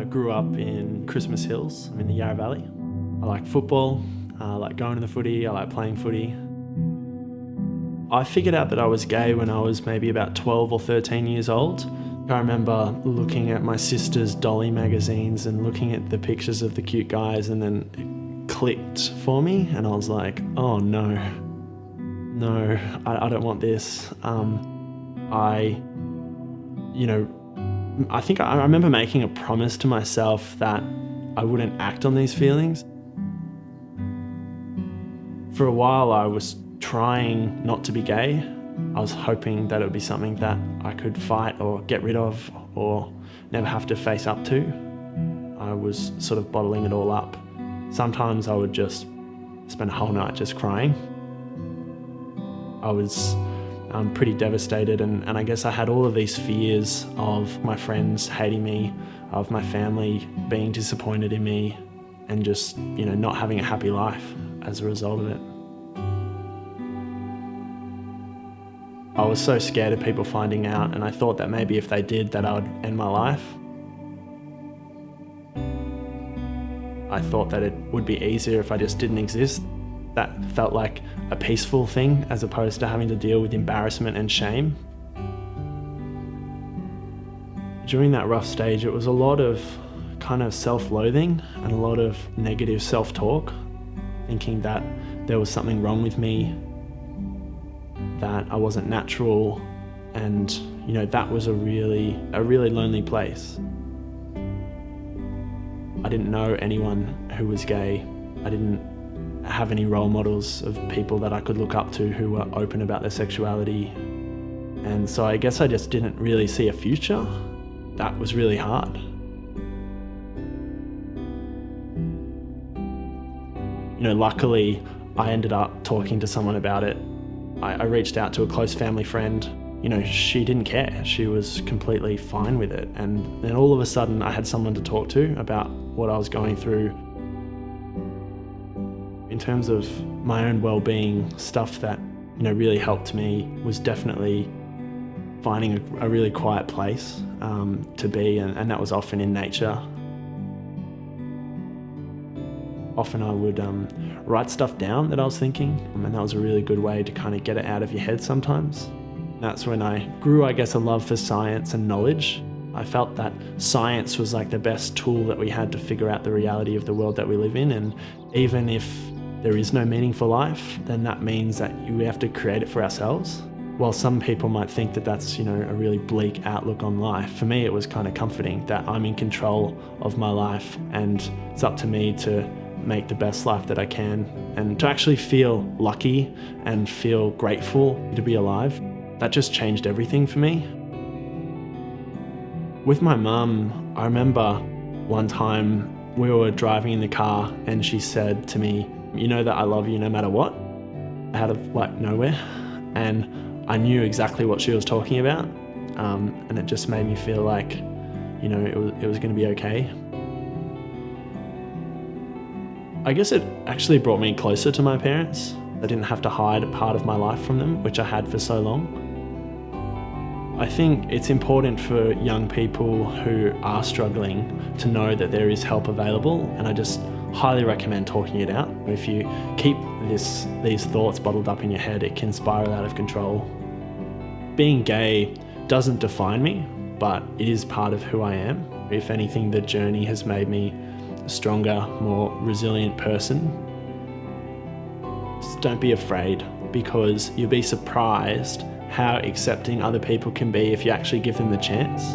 I grew up in Christmas Hills. I'm in the Yarra Valley. I like football, I like going to the footy, I like playing footy. I figured out that I was gay when I was maybe about 12 or 13 years old. I remember looking at my sister's dolly magazines and looking at the pictures of the cute guys, and then it clicked for me and I was like, oh no, I don't want this. I think I remember making a promise to myself that I wouldn't act on these feelings. For a while I was trying not to be gay. I was hoping that it would be something that I could fight or get rid of or never have to face up to. I was sort of bottling it all up. Sometimes I would just spend a whole night just crying. I was pretty devastated, and I guess I had all of these fears of my friends hating me, of my family being disappointed in me, and just, not having a happy life as a result of it. I was so scared of people finding out, and I thought that maybe if they did, that I would end my life. I thought that it would be easier if I just didn't exist. That felt like a peaceful thing as opposed to having to deal with embarrassment and shame. During that rough stage, it was a lot of kind of self-loathing and a lot of negative self-talk, thinking that there was something wrong with me, that I wasn't natural, and that was a really lonely place. I didn't know anyone who was gay. I didn't have any role models of people that I could look up to who were open about their sexuality. And so I guess I just didn't really see a future. That was really hard. Luckily, I ended up talking to someone about it. I reached out to a close family friend. She didn't care. She was completely fine with it. And then all of a sudden I had someone to talk to about what I was going through. In terms of my own well-being, stuff that really helped me was definitely finding a really quiet place to be, and that was often in nature. Often I would write stuff down that I was thinking, and that was a really good way to kind of get it out of your head sometimes. That's when I grew, I guess, a love for science and knowledge. I felt that science was like the best tool that we had to figure out the reality of the world that we live in, and even if there is no meaning for life, then that means that we have to create it for ourselves. While some people might think that that's, a really bleak outlook on life, for me it was kind of comforting that I'm in control of my life and it's up to me to make the best life that I can, and to actually feel lucky and feel grateful to be alive. That just changed everything for me. With my mum, I remember one time we were driving in the car and she said to me, "You know that I love you no matter what," out of nowhere. And I knew exactly what she was talking about, and it just made me feel like, it was going to be okay. I guess it actually brought me closer to my parents. I didn't have to hide a part of my life from them, which I had for so long. I think it's important for young people who are struggling to know that there is help available, and I just highly recommend talking it out. If you keep these thoughts bottled up in your head, it can spiral out of control. Being gay doesn't define me, but it is part of who I am. If anything, the journey has made me a stronger, more resilient person. Just don't be afraid, because you'll be surprised how accepting other people can be if you actually give them the chance.